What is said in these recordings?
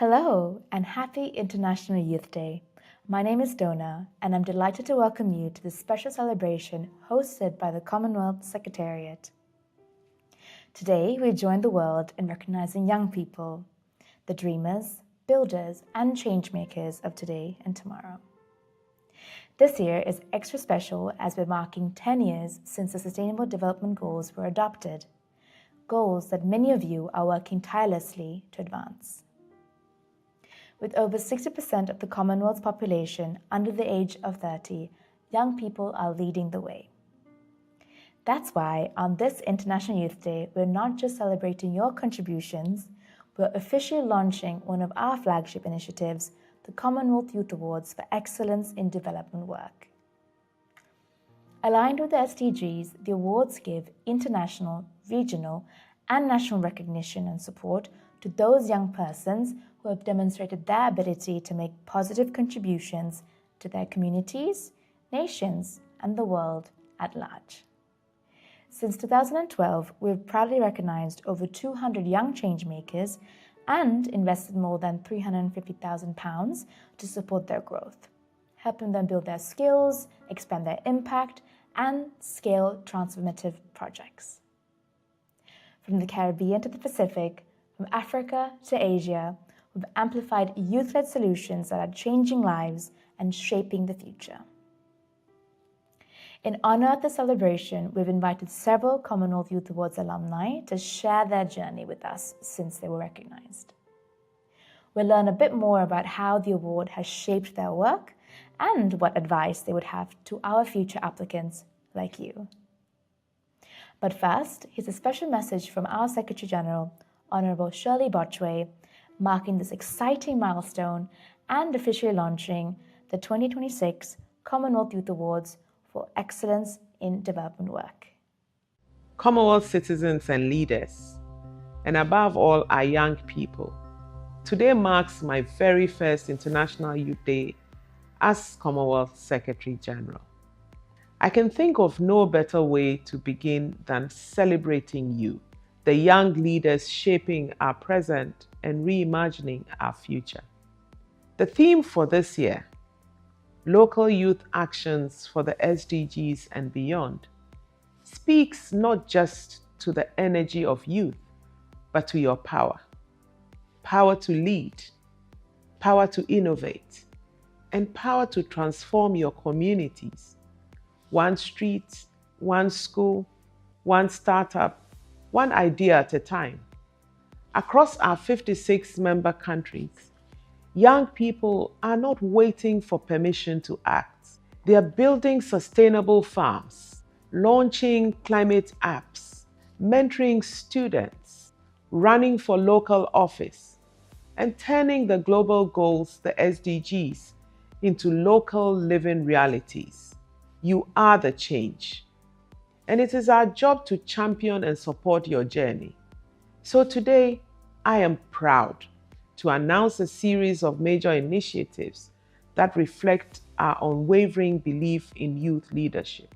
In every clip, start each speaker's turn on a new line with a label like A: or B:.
A: Hello and happy International Youth Day. My name is Donna and I'm delighted to welcome you to this special celebration hosted by the Commonwealth Secretariat. Today we join the world in recognizing young people, the dreamers, builders and changemakers of today and tomorrow. This year is extra special as we're marking 10 years since the Sustainable Development Goals were adopted, goals that many of you are working tirelessly to advance. With over 60% of the Commonwealth's population under the age of 30, young people are leading the way. That's why on this International Youth Day, we're not just celebrating your contributions, we're officially launching one of our flagship initiatives, the Commonwealth Youth Awards for Excellence in Development Work. Aligned with the SDGs, the awards give international, regional, and national recognition and support to those young persons who have demonstrated their ability to make positive contributions to their communities, nations, and the world at large. Since 2012, we've proudly recognized over 200 young changemakers and invested more than £350,000 to support their growth, helping them build their skills, expand their impact, and scale transformative projects. From the Caribbean to the Pacific, from Africa to Asia, we've amplified youth-led solutions that are changing lives and shaping the future. In honor of the celebration, we've invited several Commonwealth Youth Awards alumni to share their journey with us since they were recognized. We'll learn a bit more about how the award has shaped their work and what advice they would have to our future applicants like you. But first, here's a special message from our Secretary General, Honourable Shirley Botchway, marking this exciting milestone and officially launching the 2026 Commonwealth Youth Awards for Excellence in Development Work.
B: Commonwealth citizens and leaders, and above all our young people, today marks my very first International Youth Day as Commonwealth Secretary General. I can think of no better way to begin than celebrating you, the young leaders shaping our present and reimagining our future. The theme for this year, Local Youth Actions for the SDGs and Beyond, speaks not just to the energy of youth, but to your power. Power to lead, power to innovate, and power to transform your communities. One street, one school, one startup, one idea at a time. Across our 56 member countries, young people are not waiting for permission to act. They are building sustainable farms, launching climate apps, mentoring students, running for local office, and turning the global goals, the SDGs, into local living realities. You are the change. And it is our job to champion and support your journey. So today, I am proud to announce a series of major initiatives that reflect our unwavering belief in youth leadership.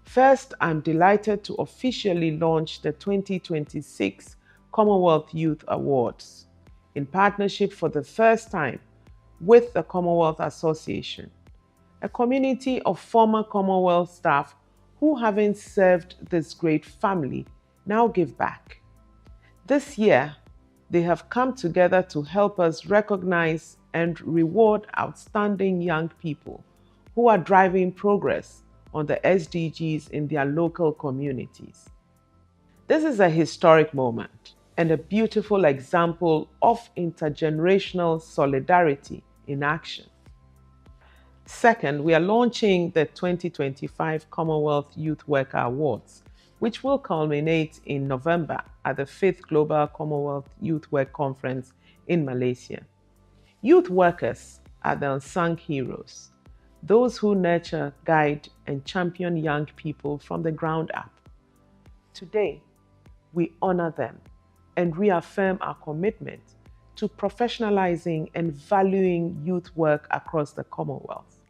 B: First, I'm delighted to officially launch the 2026 Commonwealth Youth Awards in partnership for the first time with the Commonwealth Association, a community of former Commonwealth staff who, having served this great family, now give back. This year, they have come together to help us recognize and reward outstanding young people who are driving progress on the SDGs in their local communities. This is a historic moment and a beautiful example of intergenerational solidarity in action. Second, we are launching the 2025 Commonwealth Youth Worker Awards, which will culminate in November at the 5th Global Commonwealth Youth Work Conference in Malaysia. Youth workers are the unsung heroes, those who nurture, guide, and champion young people from the ground up. Today, we honor them and reaffirm our commitment to professionalizing and valuing youth work across the Commonwealth.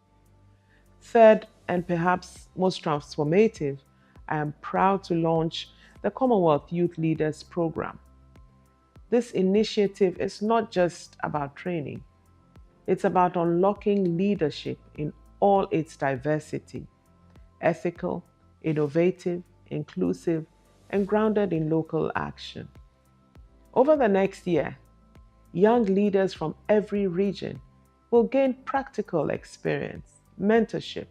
B: Third, and perhaps most transformative, I am proud to launch the Commonwealth Youth Leaders Program. This initiative is not just about training, it's about unlocking leadership in all its diversity: ethical, innovative, inclusive, and grounded in local action. Over the next year, young leaders from every region will gain practical experience, mentorship,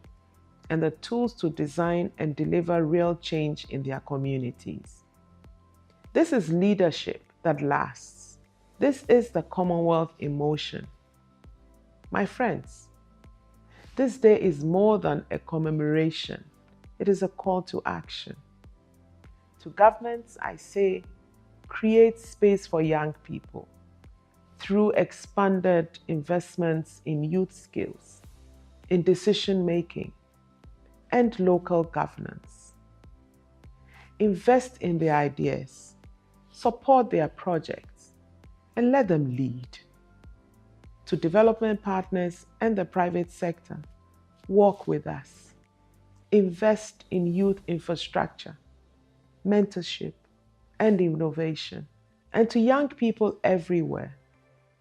B: and the tools to design and deliver real change in their communities. This is leadership that lasts. This is the Commonwealth in motion. My friends, this day is more than a commemoration. It is a call to action. To governments, I say, create space for young people through expanded investments in youth skills, in decision making, and local governance. Invest in their ideas, support their projects, and let them lead. To development partners and the private sector, work with us. Invest in youth infrastructure, mentorship, and innovation. And to young people everywhere,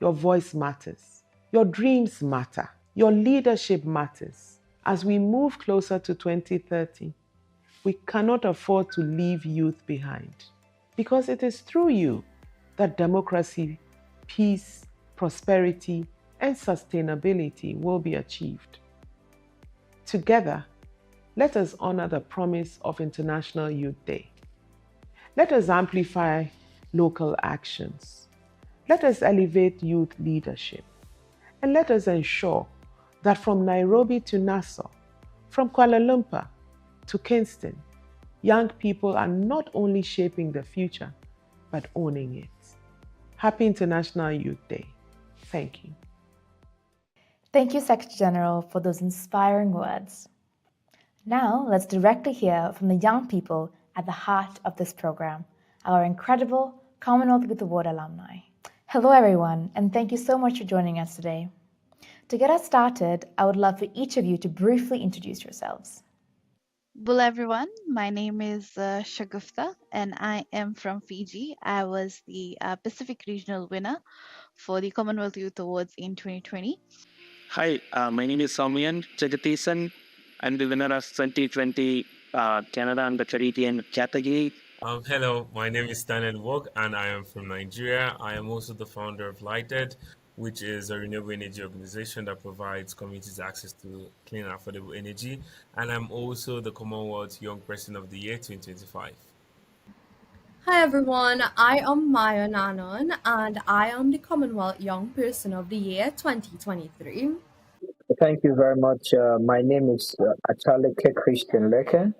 B: your voice matters. Your dreams matter. Your leadership matters. As we move closer to 2030, we cannot afford to leave youth behind, because it is through you that democracy, peace, prosperity, and sustainability will be achieved. Together, let us honor the promise of International Youth Day. Let us amplify local actions. Let us elevate youth leadership. And let us ensure that from Nairobi to Nassau, from Kuala Lumpur to Kingston, young people are not only shaping the future, but owning it. Happy International Youth Day. Thank you.
A: Thank you, Secretary General, for those inspiring words. Now, let's directly hear from the young people at the heart of this program, our incredible Commonwealth Youth Award alumni. Hello, everyone, and thank you so much for joining us today. To get us started, I would love for each of you to briefly introduce yourselves.
C: Hello everyone, my name is Shagufta and I am from Fiji. I was the Pacific Regional winner for the Commonwealth Youth Awards in 2020.
D: Hi, my name is Soumyan Jagateesan. I'm the winner of 2020 Canada and the Caribbean category.
E: Hello, my name is Daniel Wog and I am from Nigeria. I am also the founder of Lighted, which is a renewable energy organization that provides communities access to clean and affordable energy. And I'm also the Commonwealth Young Person of the Year 2025.
F: Hi everyone, I am Maya Nanon and I am the Commonwealth Young Person of the Year 2023.
G: Thank you very much. My name is Achaleke Christian Leke,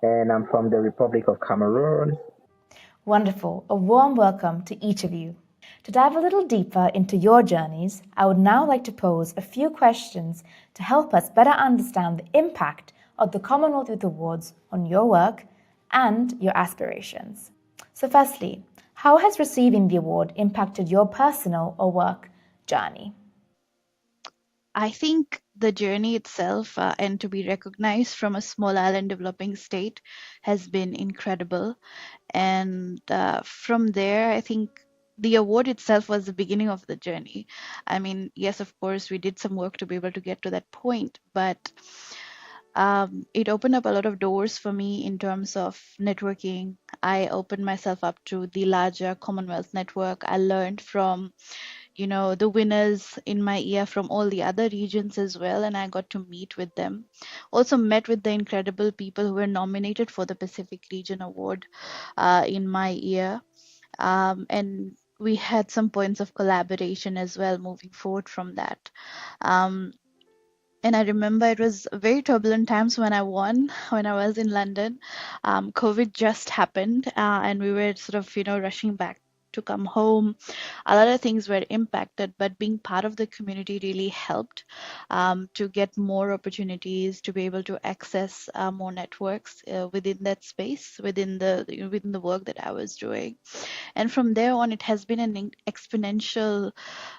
G: and I'm from the Republic of Cameroon.
A: Wonderful. A warm welcome to each of you. To dive a little deeper into your journeys, I would now like to pose a few questions to help us better understand the impact of the Commonwealth Youth Awards on your work and your aspirations. So firstly, how has receiving the award impacted your personal or work journey?
C: I think the journey itself and to be recognized from a small island developing state has been incredible. And from there, I think the award itself was the beginning of the journey. I mean, yes, of course, we did some work to be able to get to that point, but it opened up a lot of doors for me in terms of networking. I opened myself up to the larger Commonwealth network. I learned from the winners in my year from all the other regions as well, and I got to meet with them. Also met with the incredible people who were nominated for the Pacific Region Award in my year. And we had some points of collaboration as well moving forward from that. And I remember it was very turbulent times when I won, when I was in London. COVID just happened and we were sort of, rushing back to come home. A lot of things were impacted, but being part of the community really helped to get more opportunities, to be able to access more networks within that space, within the work that I was doing. And from there on, it has been an exponential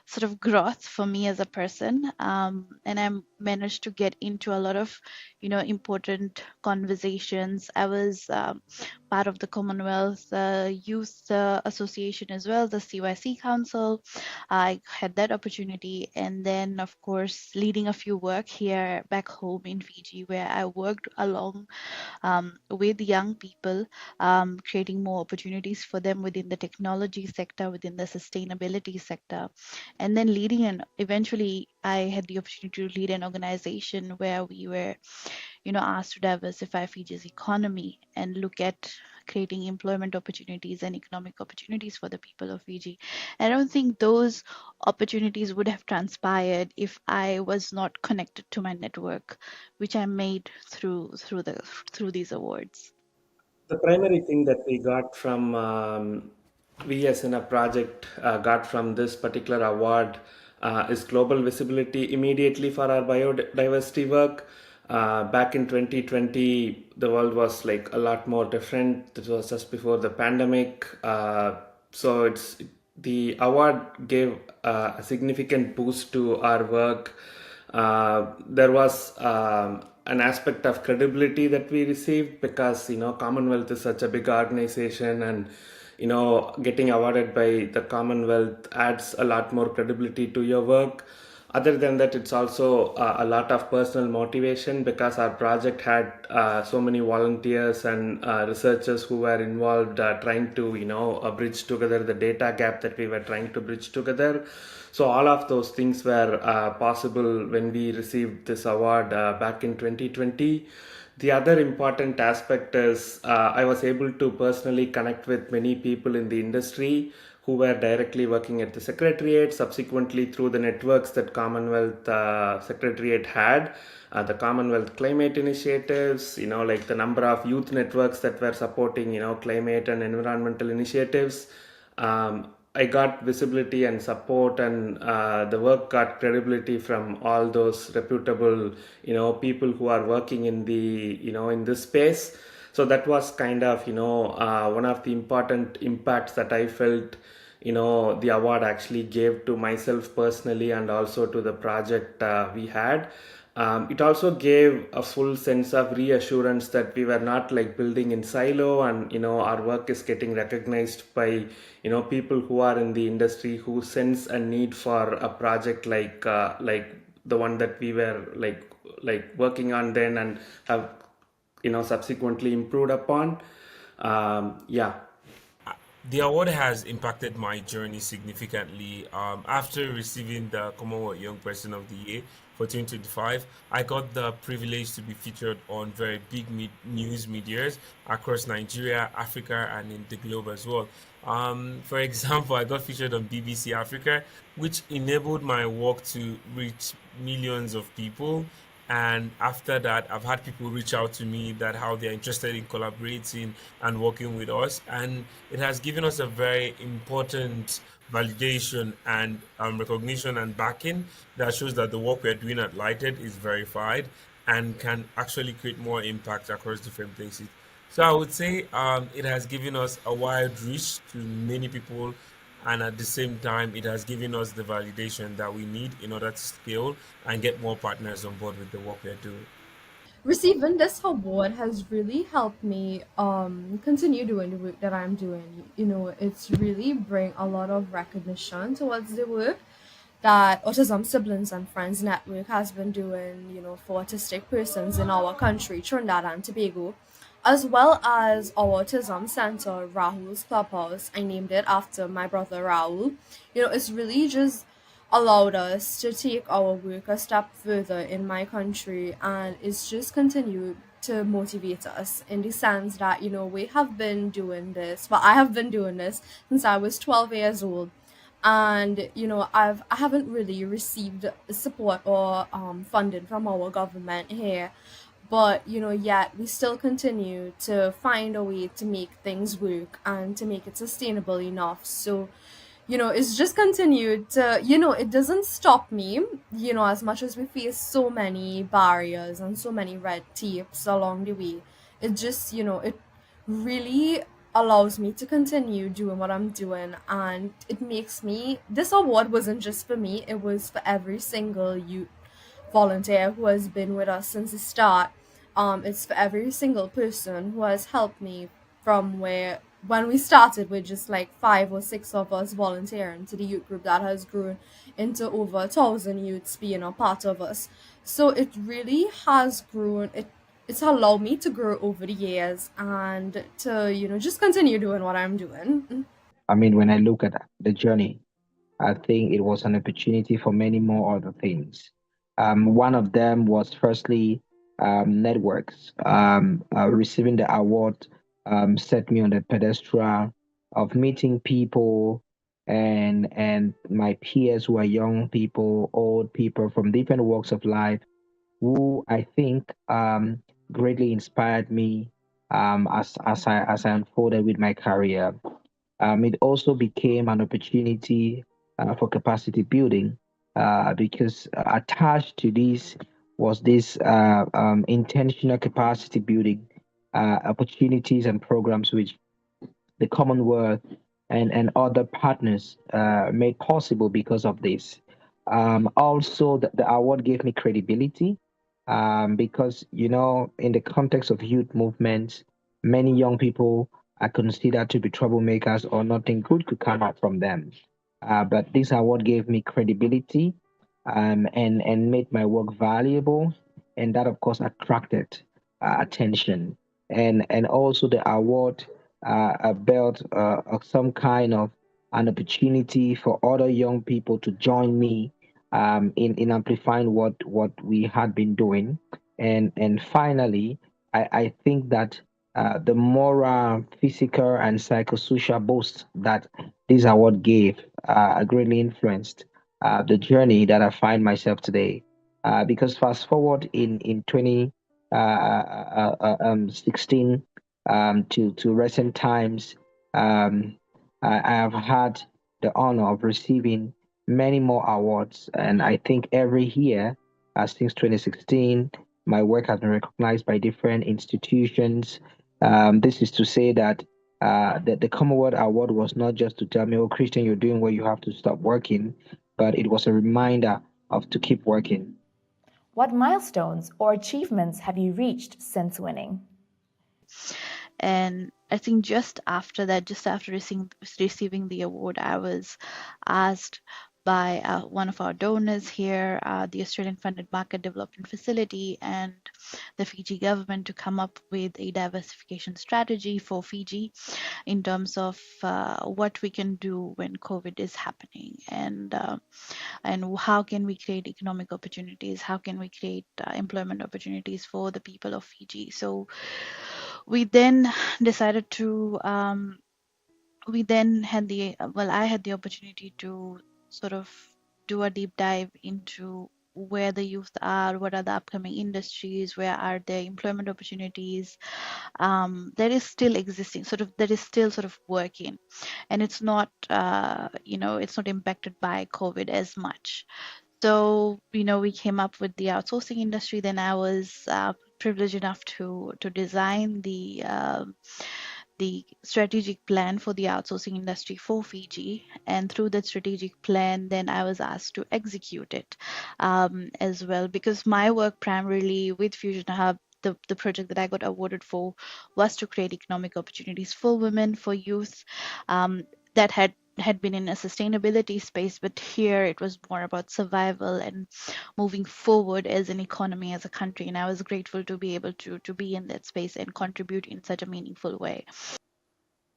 C: sort of growth for me as a person. And I managed to get into a lot of, important conversations. I was part of the Commonwealth Youth Association organization as well, the CYC Council. I had that opportunity. And then, of course, leading a few work here back home in Fiji, where I worked along with young people, creating more opportunities for them within the technology sector, within the sustainability sector. And then leading, and eventually I had the opportunity to lead an organization where we were asked to diversify Fiji's economy and look at creating employment opportunities and economic opportunities for the people of Fiji. I don't think those opportunities would have transpired if I was not connected to my network, which I made through these awards.
H: The primary thing that we got from we as in a project got from this particular award is global visibility immediately for our biodiversity work. Back in 2020, the world was like a lot more different. This was just before the pandemic. So the award gave a significant boost to our work. There was an aspect of credibility that we received because Commonwealth is such a big organization, and getting awarded by the Commonwealth adds a lot more credibility to your work. Other than that, it's also a lot of personal motivation because our project had so many volunteers and researchers who were involved trying to bridge together the data gap that we were trying to bridge together. So all of those things were possible when we received this award back in 2020. The other important aspect is I was able to personally connect with many people in the industry who were directly working at the Secretariat, subsequently through the networks that Commonwealth Secretariat had, the Commonwealth Climate Initiatives, like the number of youth networks that were supporting, climate and environmental initiatives. I got visibility and support, and the work got credibility from all those reputable, people who are working in the, in this space. So that was kind of, one of the important impacts that I felt, the award actually gave to myself personally and also to the project we had. It also gave a full sense of reassurance that we were not like building in silo, and our work is getting recognized by people who are in the industry who sense a need for a project like the one that we were like working on then and have subsequently improved upon. Yeah.
E: The award has impacted my journey significantly. After receiving the Commonwealth Young Person of the Year for 2025, I got the privilege to be featured on very big news medias across Nigeria, Africa, and in the globe as well. For example, I got featured on BBC Africa, which enabled my work to reach millions of people. And after that, I've had people reach out to me that how they're interested in collaborating and working with us. And it has given us a very important validation and recognition and backing that shows that the work we're doing at Lighted is verified and can actually create more impact across different places. So I would say it has given us a wide reach to many people, and at the same time, it has given us the validation that we need in order to scale and get more partners on board with the work we're doing.
F: Receiving this award has really helped me continue doing the work that I'm doing. It's really bring a lot of recognition towards the work that Autism Siblings and Friends Network has been doing, for autistic persons in our country, Trinidad and Tobago, as well as our Autism Center, Rahul's Clubhouse. I named it after my brother Rahul. It's really just allowed us to take our work a step further in my country, and it's just continued to motivate us in the sense that we have been doing this, but I have been doing this since I was 12 years old, and I haven't really received support or funding from our government here, but yet we still continue to find a way to make things work and to make it sustainable enough. So it's just continued to, it doesn't stop me, as much as we face so many barriers and so many red tapes along the way. It just, it really allows me to continue doing what I'm doing, and it makes me, this award wasn't just for me, it was for every single youth volunteer who has been with us since the start. It's for every single person who has helped me from where when we started with just like 5 or 6 of us volunteering to the youth group, that has grown into over 1,000 youths being a part of us. So it really has grown. It's allowed me to grow over the years and to just continue doing what I'm doing.
G: I mean, when I look at the journey, I think it was an opportunity for many more other things. One of them was firstly networks. Receiving the award set me on the pedestal of meeting people and my peers who are young people, old people from different walks of life, who I think greatly inspired me as I unfolded with my career. It also became an opportunity for capacity building because attached to this was this intentional capacity building opportunities and programs which the Commonwealth and other partners made possible because of this. Also, the award gave me credibility because, in the context of youth movements, many young people are considered to be troublemakers or nothing good could come out from them. But this award gave me credibility and made my work valuable. And that, of course, attracted attention. And also, the award built some kind of an opportunity for other young people to join me in amplifying what we had been doing. And finally, I think that the moral, physical, and psychosocial boost that this award gave greatly influenced the journey that I find myself today. Because fast forward in 2016 to recent times, I have had the honor of receiving many more awards, and I think every year since 2016, my work has been recognized by different institutions. This is to say that the Commonwealth Award was not just to tell me, "Oh, Christian, you're doing well, you have to stop working," but it was a reminder of to keep working.
A: What milestones or achievements have you reached since winning?
C: And I think just after that, just after receiving the award, I was asked by one of our donors here, the Australian Funded Market Development Facility, and the Fiji government to come up with a diversification strategy for Fiji in terms of what we can do when COVID is happening, and how can we create economic opportunities, how can we create employment opportunities for the people of Fiji. So we then decided to we then had the I had the opportunity to sort of do a deep dive into where the youth are, what are the upcoming industries, where are there employment opportunities that is still existing, that is still sort of working, and it's not it's not impacted by COVID as much. So we came up with the outsourcing industry. Then I was privileged enough to design the strategic plan for the outsourcing industry for Fiji. And through that strategic plan, then I was asked to execute it as well, because my work primarily with Fusion Hub, the project that I got awarded for, was to create economic opportunities for women, for youth, that had been in a sustainability space, but here it was more about survival and moving forward as an economy, as a country. And I was grateful to be able to be in that space and contribute in such a meaningful way.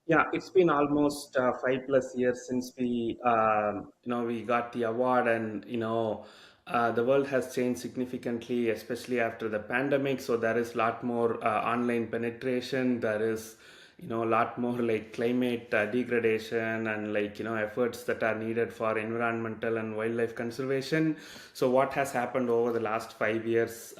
H: Yeah, it's been almost 5+ years since we got the award, and the world has changed significantly, especially after the pandemic. So there is a lot more online penetration. There is, a lot more like climate degradation and efforts that are needed for environmental and wildlife conservation. So what has happened over the last 5 years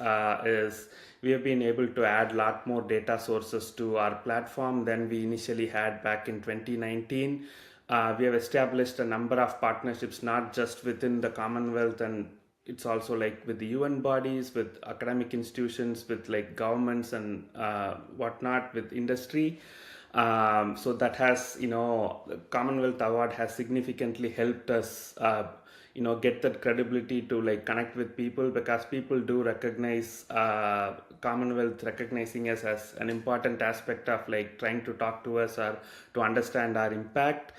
H: is we have been able to add a lot more data sources to our platform than we initially had back in 2019. We have established a number of partnerships, not just within the Commonwealth, and it's also like with the UN bodies, with academic institutions, with like governments and whatnot, with industry. So that has, the Commonwealth Award has significantly helped us get that credibility to like connect with people, because people do recognize Commonwealth recognizing us as an important aspect of like trying to talk to us or to understand our impact.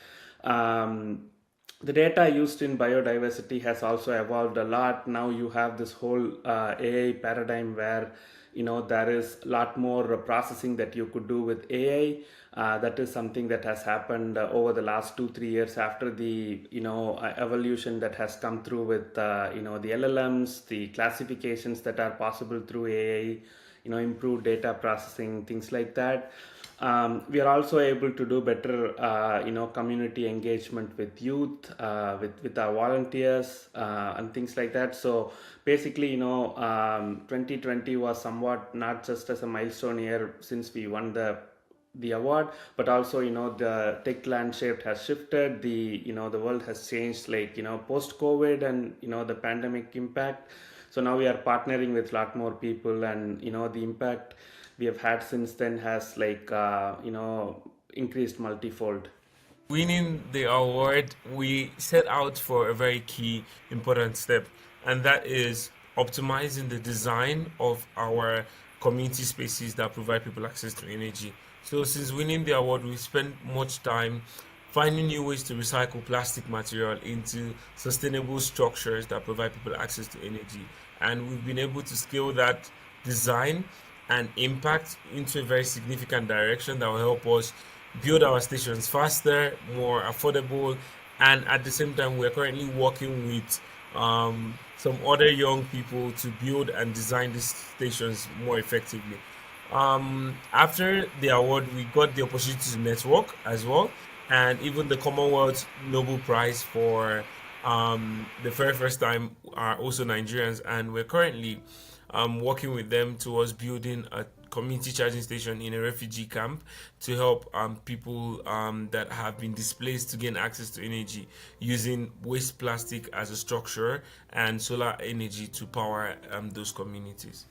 H: The data used in biodiversity has also evolved a lot. Now you have this whole AI paradigm where there is a lot more processing that you could do with AI. That is something that has happened over the last 2-3 years after the evolution that has come through with the LLMs, the classifications that are possible through AI, improved data processing, things like that. We are also able to do better, community engagement with youth, with our volunteers, and things like that. So basically, 2020 was somewhat not just as a milestone year since we won the award, but also the tech landscape has shifted. The world has changed, like post COVID and the pandemic impact. So now we are partnering with a lot more people, and the impact we have had since then has like increased multifold.
E: Winning the award, we set out for a very key, important step, and that is optimizing the design of our community spaces that provide people access to energy. So, since winning the award, we spent much time finding new ways to recycle plastic material into sustainable structures that provide people access to energy. And we've been able to scale that design and impact into a very significant direction that will help us build our stations faster, more affordable, and at the same time, we're currently working with some other young people to build and design these stations more effectively. After the award, we got the opportunity to network as well, and even the Commonwealth Nobel Prize for the very first time are also Nigerians, and we're currently working with them towards building a community charging station in a refugee camp to help people that have been displaced to gain access to energy using waste plastic as a structure and solar energy to power those communities.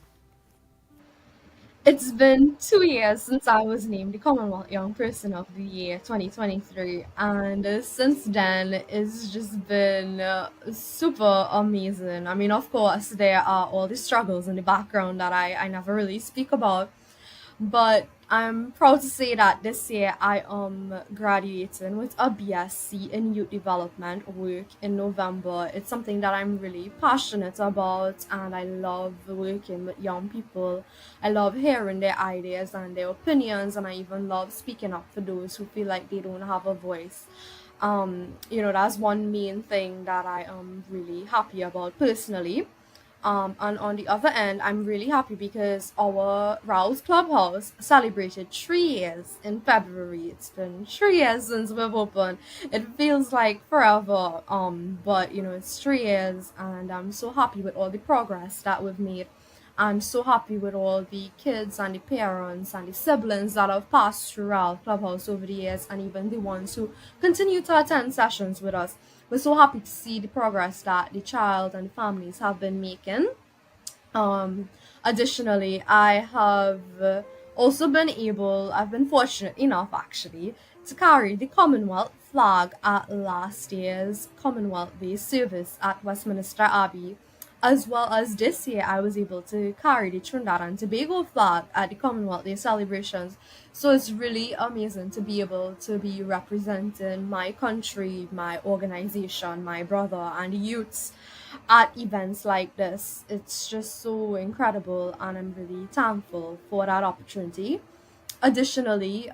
F: It's been 2 years since I was named the Commonwealth Young Person of the Year 2023, and since then it's just been super amazing. I mean, of course, there are all the struggles in the background that I never really speak about, but I'm proud to say that this year I am graduating with a BSc in Youth Development work in November. It's something that I'm really passionate about, and I love working with young people. I love hearing their ideas and their opinions, and I even love speaking up for those who feel like they don't have a voice. That's one main thing that I am really happy about personally. And on the other end, I'm really happy because our Rouse Clubhouse celebrated 3 years in February. It's been 3 years since we've opened. It feels like forever, but it's 3 years, and I'm so happy with all the progress that we've made. I'm so happy with all the kids and the parents and the siblings that have passed through our clubhouse over the years, and even the ones who continue to attend sessions with us. We're so happy to see the progress that the child and the families have been making. Additionally, I've been fortunate enough actually to carry the Commonwealth flag at last year's Commonwealth Day service at Westminster Abbey. As well as this year, I was able to carry the Trinidad and Tobago flag at the Commonwealth Day celebrations. So it's really amazing to be able to be representing my country, my organization, my brother, and the youths at events like this. It's just so incredible, and I'm really thankful for that opportunity. Additionally,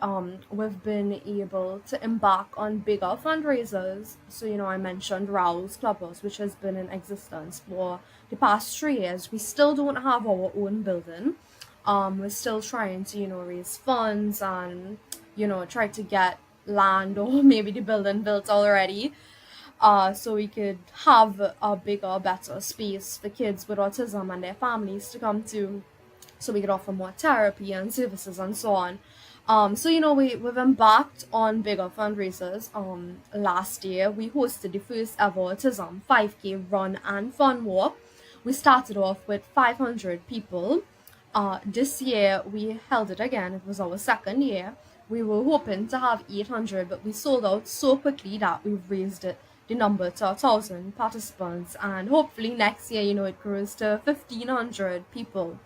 F: we've been able to embark on bigger fundraisers. So, I mentioned Rouse Clubhouse, which has been in existence for the past 3 years. We still don't have our own building. We're still trying to, raise funds and, try to get land or maybe the building built already. So we could have a bigger, better space for kids with autism and their families to come to, so we could offer more therapy and services and so on. We've embarked on bigger fundraisers. Last year, we hosted the first ever Autism 5K run and fun walk. We started off with 500 people. This year, we held it again. It was our second year. We were hoping to have 800, but we sold out so quickly that we've raised it the number to 1,000 participants, and hopefully next year, it grows to 1,500 people.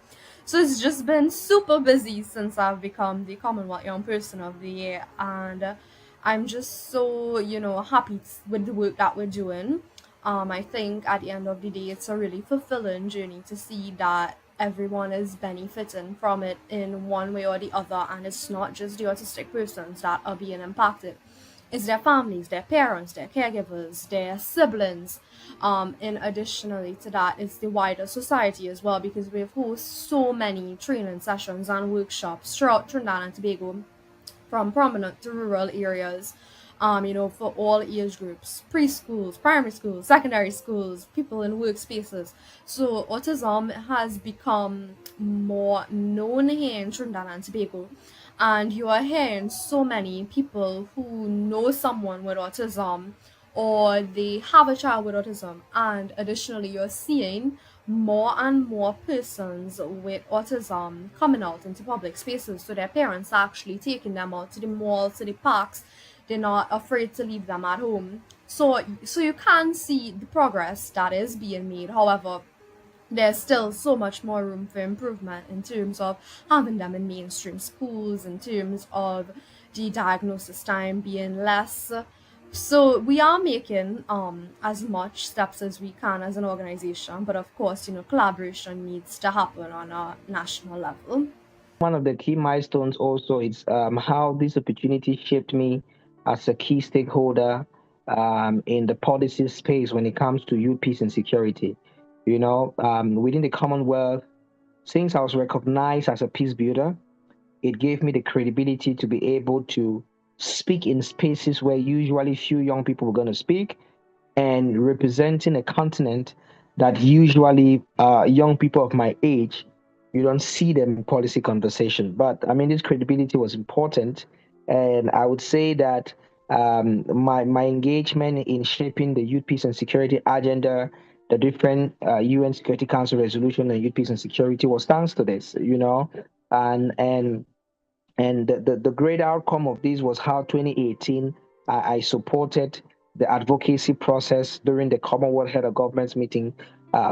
F: So it's just been super busy since I've become the Commonwealth Young Person of the Year, and I'm just so, happy with the work that we're doing. I think at the end of the day, it's a really fulfilling journey to see that everyone is benefiting from it in one way or the other, and it's not just the autistic persons that are being impacted. It's their families, their parents, their caregivers, their siblings. In additionally to that, it's the wider society as well, because we've hosted so many training sessions and workshops throughout Trinidad and Tobago, from prominent to rural areas, for all age groups, preschools, primary schools, secondary schools, people in workspaces. So autism has become more known here in Trinidad and Tobago. And you are hearing so many people who know someone with autism, or they have a child with autism, and additionally you're seeing more and more persons with autism coming out into public spaces. So their parents are actually taking them out to the malls, to the parks. They're not afraid to leave them at home. So you can see the progress that is being made. However, there's still so much more room for improvement in terms of having them in mainstream schools, in terms of the diagnosis time being less. So we are making as much steps as we can as an organization, but of course, collaboration needs to happen on a national level.
G: One of the key milestones also is how this opportunity shaped me as a key stakeholder in the policy space when it comes to youth peace and security. Within the Commonwealth, since I was recognized as a peace builder, it gave me the credibility to be able to speak in spaces where usually few young people were going to speak, and representing a continent that usually young people of my age, you don't see them in policy conversation. But I mean, this credibility was important. And I would say that my engagement in shaping the youth peace and security agenda, the different UN Security Council resolution on youth peace and security was thanks to this, and the great outcome of this was how 2018 I supported the advocacy process during the Commonwealth Head of Governments meeting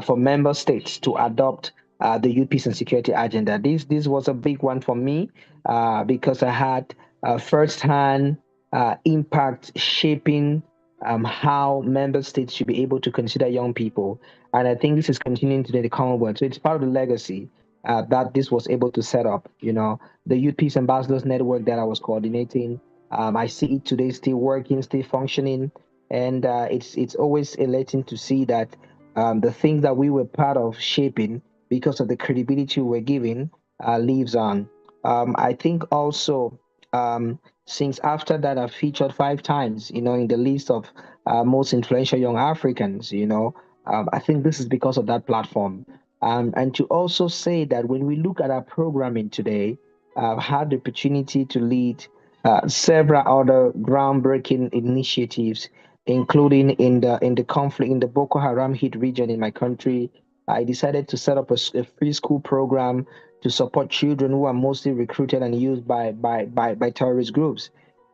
G: for member states to adopt the youth peace and security agenda. This was a big one for me because I had first-hand impact shaping how member states should be able to consider young people. And I think this is continuing today in the Commonwealth. So it's part of the legacy that this was able to set up. The Youth Peace Ambassadors Network that I was coordinating, I see it today still working, still functioning. And it's always elating to see that the things that we were part of shaping because of the credibility we were giving lives on. I think also since after that I featured 5 times, in the list of most influential young Africans, I think this is because of that platform. And to also say that when we look at our programming today, I've had the opportunity to lead several other groundbreaking initiatives, including in the conflict in the Boko Haram hit region in my country. I decided to set up a free school program to support children who are mostly recruited and used by terrorist groups.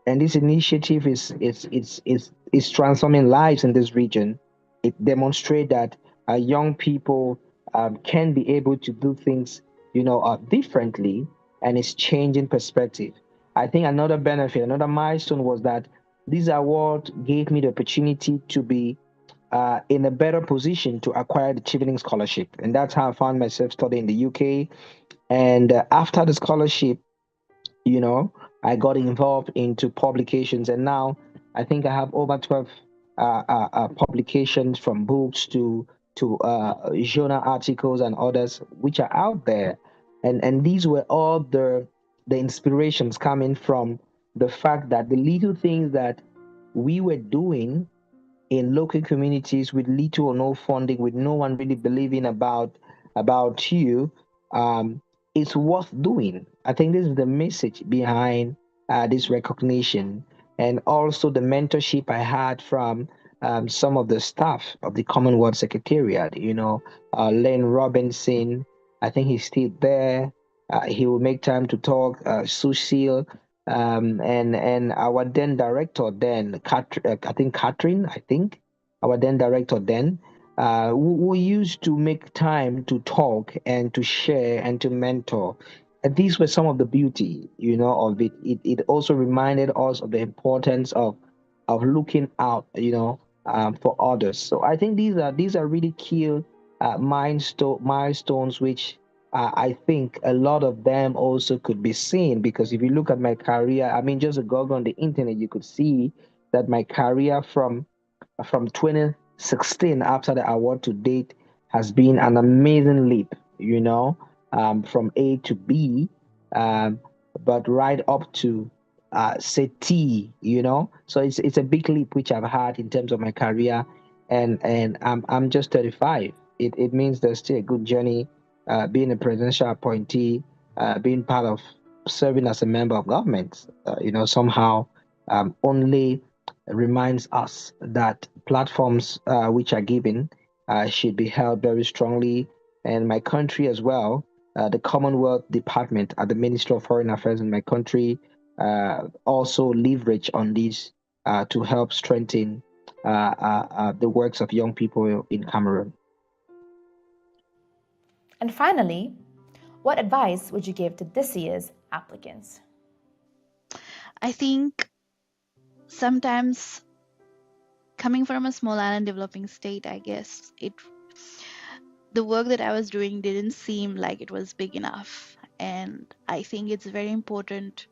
G: And this initiative is transforming lives in this region. It demonstrates that young people can be able to do things, differently, and it's changing perspective. I think another benefit, another milestone was that this award gave me the opportunity to be in a better position to acquire the Chevening Scholarship. And that's how I found myself studying in the UK. And after the scholarship, I got involved into publications. And now I think I have over 12 publications, from books to journal articles and others, which are out there. And these were all the inspirations coming from the fact that the little things that we were doing in local communities with little or no funding, with no one really believing about you, it's worth doing. I think this is the message behind this recognition, and also the mentorship I had from some of the staff of the Commonwealth Secretariat. Len Robinson, I think he's still there. He will make time to talk. Sushil, and our then director, I think Catherine, our then director then, who used to make time to talk and to share and to mentor. And these were some of the beauty, of it. It also reminded us of the importance of looking out, for others. So I think these are really key milestones, which I think a lot of them also could be seen, because if you look at my career, I mean, just a Google on the internet, you could see that my career from 2016 after the award to date has been an amazing leap, from A to B, um, but right up to say T, So it's a big leap which I've had in terms of my career, and I'm just 35. It means there's still a good journey, being a presidential appointee, being part of serving as a member of government. Somehow only reminds us that platforms which are given should be held very strongly. And my country as well, the Commonwealth Department at the Ministry of Foreign Affairs in my country also leverage on this to help strengthen the works of young people in Cameroon.
A: And finally, what advice would you give to this year's applicants?
C: I think sometimes coming from a small island developing state, I guess the work that I was doing didn't seem like it was big enough. And I think it's very important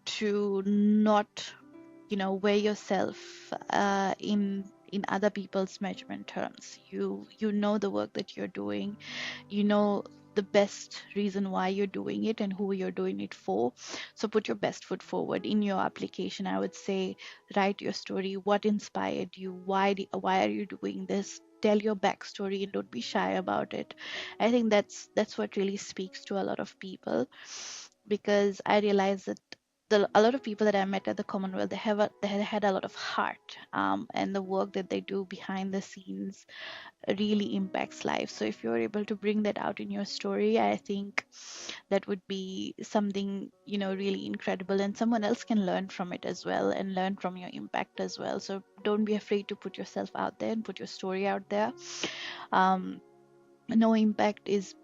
C: to not, weigh yourself in other people's measurement terms. You know the work that you're doing, you know the best reason why you're doing it and who you're doing it for. So put your best foot forward in your application. I would say write your story, what inspired you, why are you doing this, tell your backstory, and don't be shy about it. I think that's what really speaks to a lot of people, because I realize that a lot of people that I met at the Commonwealth, they had a lot of heart, and the work that they do behind the scenes really impacts lives. So if you're able to bring that out in your story, I think that would be something, really incredible, and someone else can learn from it as well and learn from your impact as well. So don't be afraid to put yourself out there and put your story out there. No impact is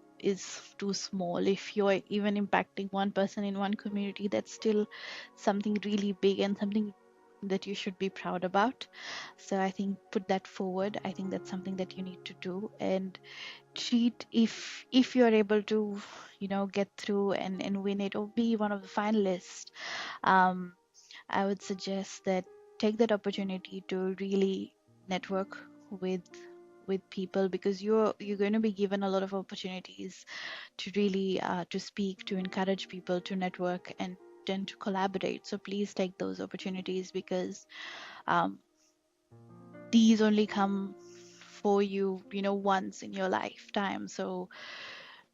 C: too small. If you're even impacting one person in one community, that's still something really big and something that you should be proud about. So I think put that forward. I think that's something that you need to do, and treat, if you're able to get through and win it or be one of the finalists, I would suggest that take that opportunity to really network with people, because you're going to be given a lot of opportunities to really to speak, to encourage people, to network, and then to collaborate. So please take those opportunities, because these only come for you, once in your lifetime. So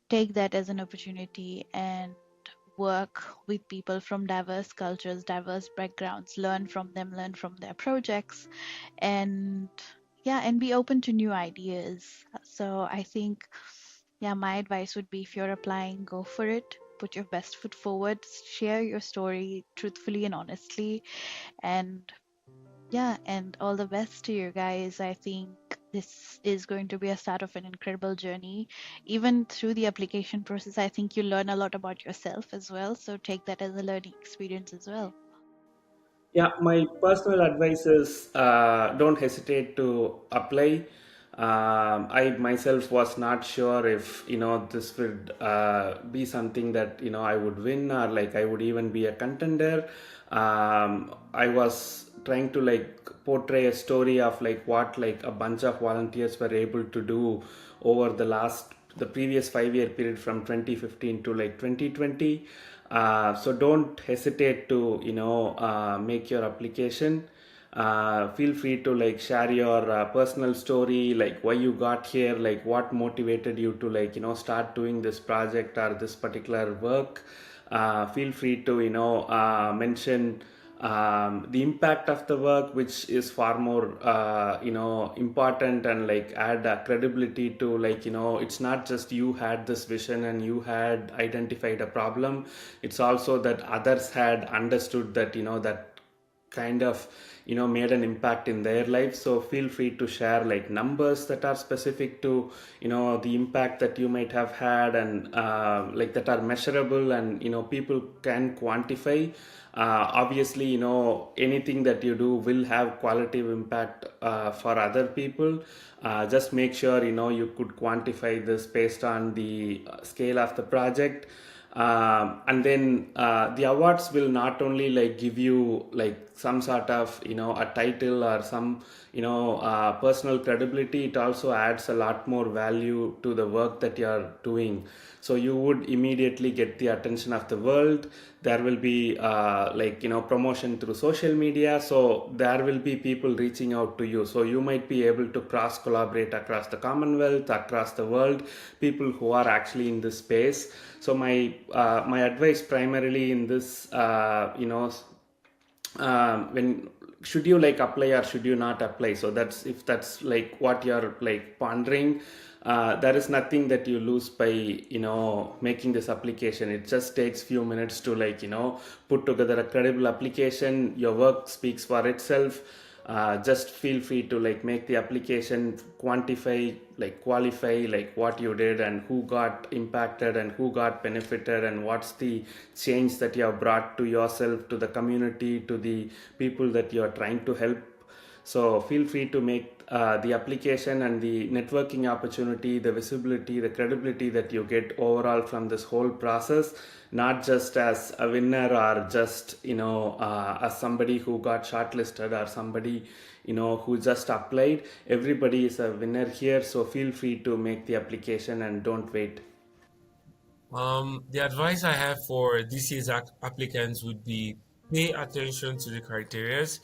C: take that as an opportunity and work with people from diverse cultures, diverse backgrounds, learn from them, learn from their projects, and be open to new ideas. So I think, my advice would be, if you're applying, go for it, put your best foot forward, share your story truthfully and honestly, and all the best to you guys. I think this is going to be a start of an incredible journey. Even through the application process, I think you learn a lot about yourself as well. So take that as a learning experience as well.
H: Yeah, my personal advice is don't hesitate to apply. I myself was not sure if this would be something that I would win, or like I would even be a contender. I was trying to like portray a story of like what like a bunch of volunteers were able to do over the previous 5 year period from 2015 to like 2020. So don't hesitate to make your application. Feel free to like share your personal story, like why you got here, like what motivated you to like start doing this project or this particular work. Feel free to mention the impact of the work, which is far more important, and like add credibility to like it's not just you had this vision and you had identified a problem. It's also that others had understood that that kind of made an impact in their life. So feel free to share like numbers that are specific to the impact that you might have had, and like that are measurable and people can quantify. Obviously, anything that you do will have qualitative impact for other people. Just make sure you could quantify this based on the scale of the project. And then the awards will not only like give you like some sort of a title or some personal credibility. It also adds a lot more value to the work that you are doing. So you would immediately get the attention of the world. There will be like promotion through social media, so there will be people reaching out to you. So you might be able to cross collaborate across the Commonwealth, across the world, people who are actually in this space. So my advice primarily in this when should you like apply or should you not apply. So that's, if that's like what you're like pondering, there is nothing that you lose by making this application. It just takes few minutes to like put together a credible application. Your work speaks for itself. Just feel free to like make the application, quantify, like qualify like what you did and who got impacted and who got benefited and what's the change that you have brought to yourself, to the community, to the people that you are trying to help. So feel free to make the application, and the networking opportunity, the visibility, the credibility that you get overall from this whole process, not just as a winner or just as somebody who got shortlisted or somebody who just applied. Everybody is a winner here. So feel free to make the application and don't wait.
E: The advice I have for this year's applicants would be pay attention to the criterias.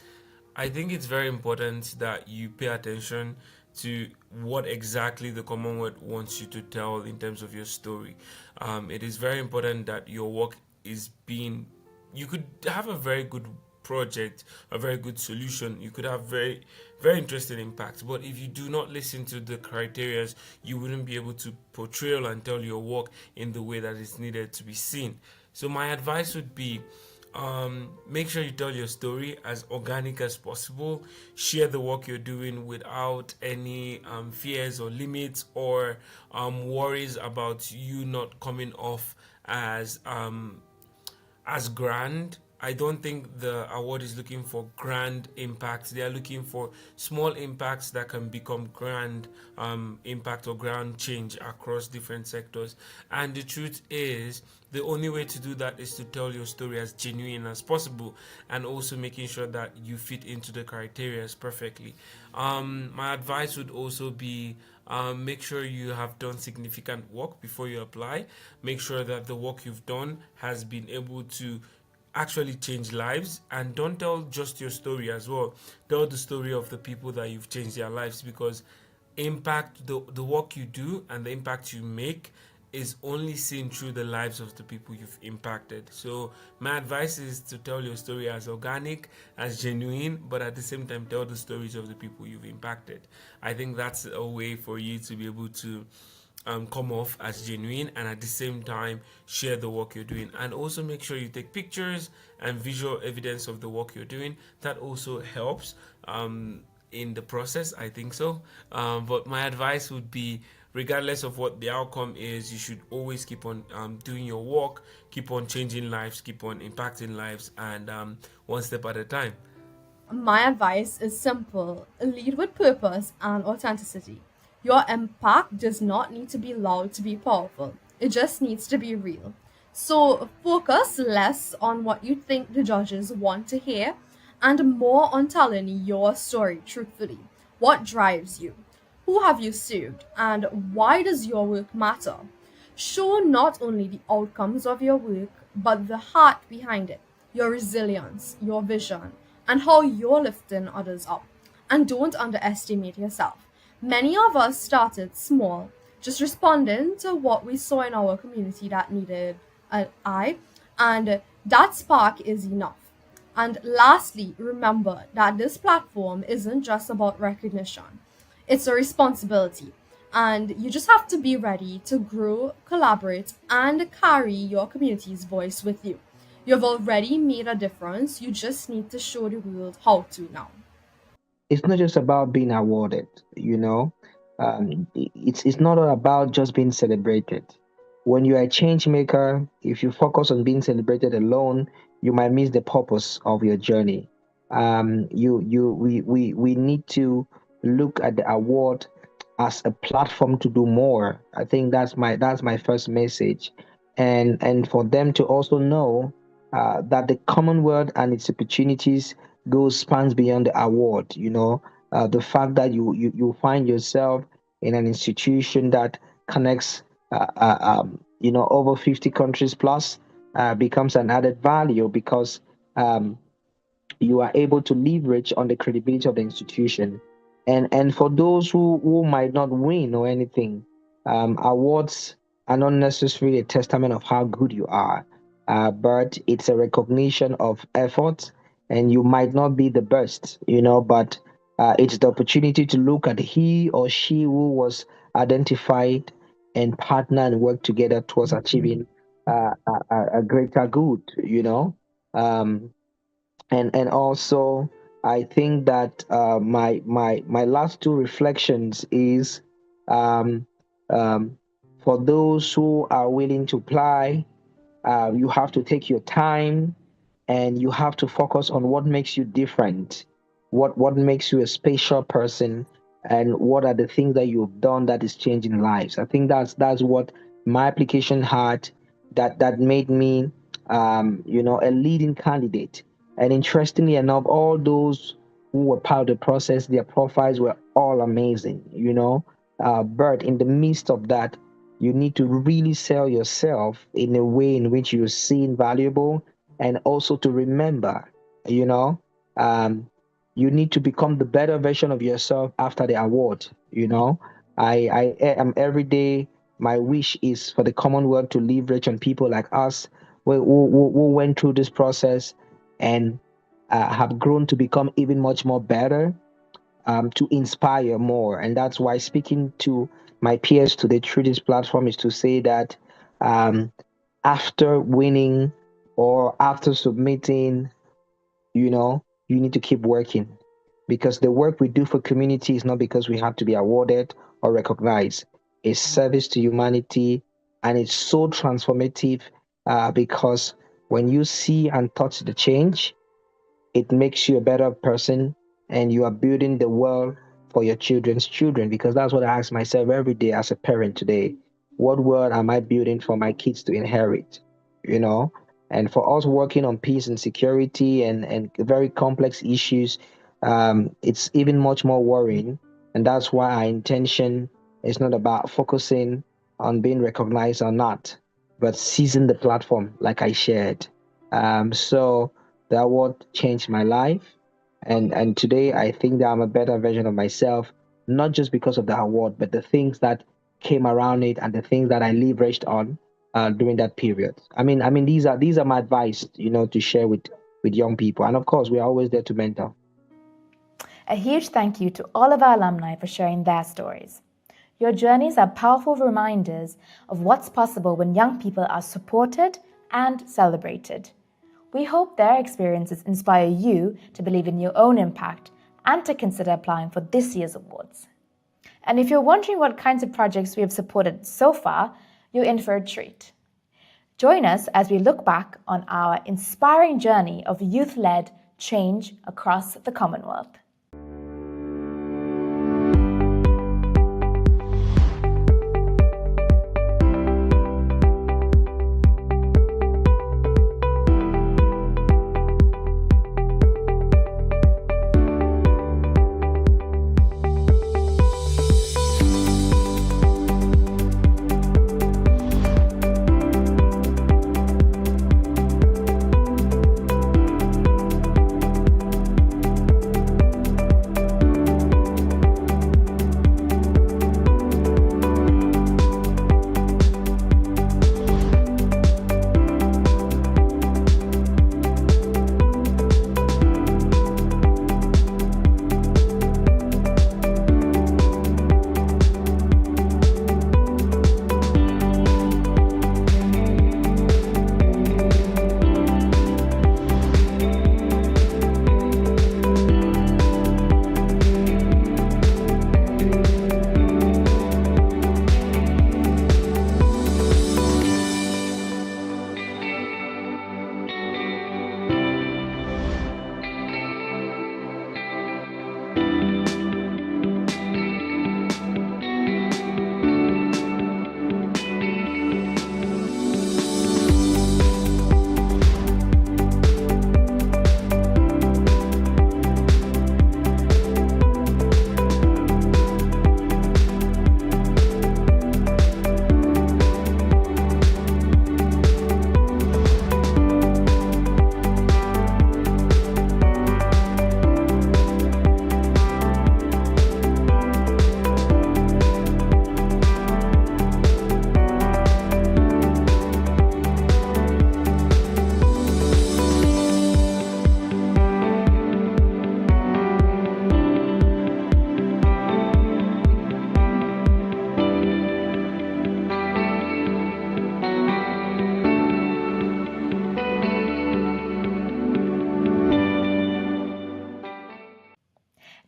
E: I think it's very important that you pay attention to what exactly the Commonwealth wants you to tell in terms of your story. It is very important that your work is being, you could have a very good project, a very good solution. You could have very, very interesting impact. But if you do not listen to the criteria, you wouldn't be able to portray and tell your work in the way that is needed to be seen. So my advice would be, make sure you tell your story as organic as possible. Share the work you're doing without any fears or limits or worries about you not coming off as grand. I don't think the award is looking for grand impacts. They are looking for small impacts that can become grand impact or grand change across different sectors. And the truth is, the only way to do that is to tell your story as genuine as possible, and also making sure that you fit into the criteria perfectly. My advice would also be, make sure you have done significant work before you apply. Make sure that the work you've done has been able to actually change lives, and don't tell just your story as well. Tell the story of the people that you've changed their lives, because impact, the work you do and the impact you make is only seen through the lives of the people you've impacted. So my advice is to tell your story as organic, as genuine, but at the same time tell the stories of the people you've impacted. I think that's a way for you to be able to come off as genuine, and at the same time share the work you're doing. And also make sure you take pictures and visual evidence of the work you're doing. That also helps in the process, I think so. But my advice would be, regardless of what the outcome is, you should always keep on doing your work, keep on changing lives, keep on impacting lives, and one step at a time.
F: My advice is simple: lead with purpose and authenticity. Your impact does not need to be loud to be powerful, it just needs to be real. So focus less on what you think the judges want to hear and more on telling your story truthfully. What drives you? Who have you served? And why does your work matter? Show not only the outcomes of your work, but the heart behind it, your resilience, your vision, and how you're lifting others up. And don't underestimate yourself. Many of us started small, just responding to what we saw in our community that needed an eye, and that spark is enough. And lastly, remember that this platform isn't just about recognition, it's a responsibility. And you just have to be ready to grow, collaborate, and carry your community's voice with you. You've already made a difference. You just need to show the world how to now.
G: It's not just about being awarded, you know. It's not all about just being celebrated. When you're a change maker, if you focus on being celebrated alone, you might miss the purpose of your journey. We need to look at the award as a platform to do more. I think that's my first message, and for them to also know that the Commonwealth and its opportunities goes spans beyond the award. The fact that you find yourself in an institution that connects over 50 countries plus becomes an added value because um, you are able to leverage on the credibility of the institution. And for those who might not win or anything, awards are not necessarily a testament of how good you are, but it's a recognition of effort. And you might not be the best, but it's the opportunity to look at he or she who was identified and partner and work together towards achieving a greater good. Um, and also I think that my last two reflections is um, um, for those who are willing to apply, you have to take your time and you have to focus on what makes you different, what makes you a special person, and what are the things that you've done that is changing lives. I think that's what my application had that made me a leading candidate. And interestingly enough, all those who were part of the process, their profiles were all amazing. But in the midst of that, you need to really sell yourself in a way in which you're seen valuable, and also to remember, you know, um, you need to become the better version of yourself after the award. I am every day. My wish is for the Commonwealth to leverage on people like us who went through this process and have grown to become even much more better, to inspire more. And that's why speaking to my peers today through this platform is to say that um, after winning or after submitting, you need to keep working, because the work we do for community is not because we have to be awarded or recognized. It's service to humanity, and it's so transformative because when you see and touch the change, it makes you a better person, and you are building the world for your children's children, because that's what I ask myself every day as a parent today. What world am I building for my kids to inherit? you know and for us working on peace and security and very complex issues, it's even much more worrying. And that's why our intention is not about focusing on being recognized or not, but seizing the platform like I shared. So that what changed my life. And today I think that I'm a better version of myself, not just because of the award, but the things that came around it and the things that I leveraged on during that period. I mean, these are my advice, to share with young people. And of course, we're always there to mentor.
A: A huge thank you to all of our alumni for sharing their stories. Your journeys are powerful reminders of what's possible when young people are supported and celebrated. We hope their experiences inspire you to believe in your own impact and to consider applying for this year's awards. And if you're wondering what kinds of projects we have supported so far, you're in for a treat. Join us as we look back on our inspiring journey of youth-led change across the Commonwealth.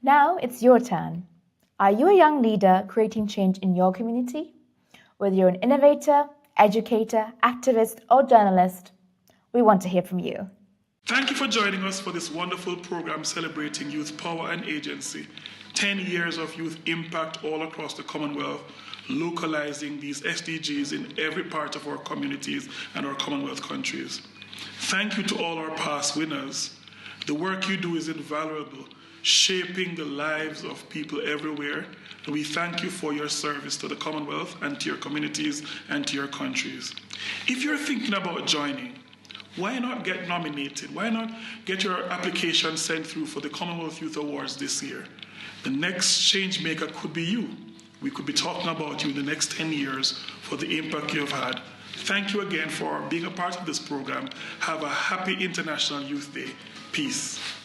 A: Now it's your turn. Are you a young leader creating change in your community? Whether you're an innovator, educator, activist, or journalist, we want to hear from you.
I: Thank you for joining us for this wonderful program celebrating youth power and agency. 10 years of youth impact all across the Commonwealth, localizing these SDGs in every part of our communities and our Commonwealth countries. Thank you to all our past winners. The work you do is invaluable, shaping the lives of people everywhere. And we thank you for your service to the Commonwealth and to your communities and to your countries. If you're thinking about joining, why not get nominated? Why not get your application sent through for the Commonwealth Youth Awards this year? The next change maker could be you. We could be talking about you in the next 10 years for the impact you have had. Thank you again for being a part of this program. Have a happy International Youth Day. Peace.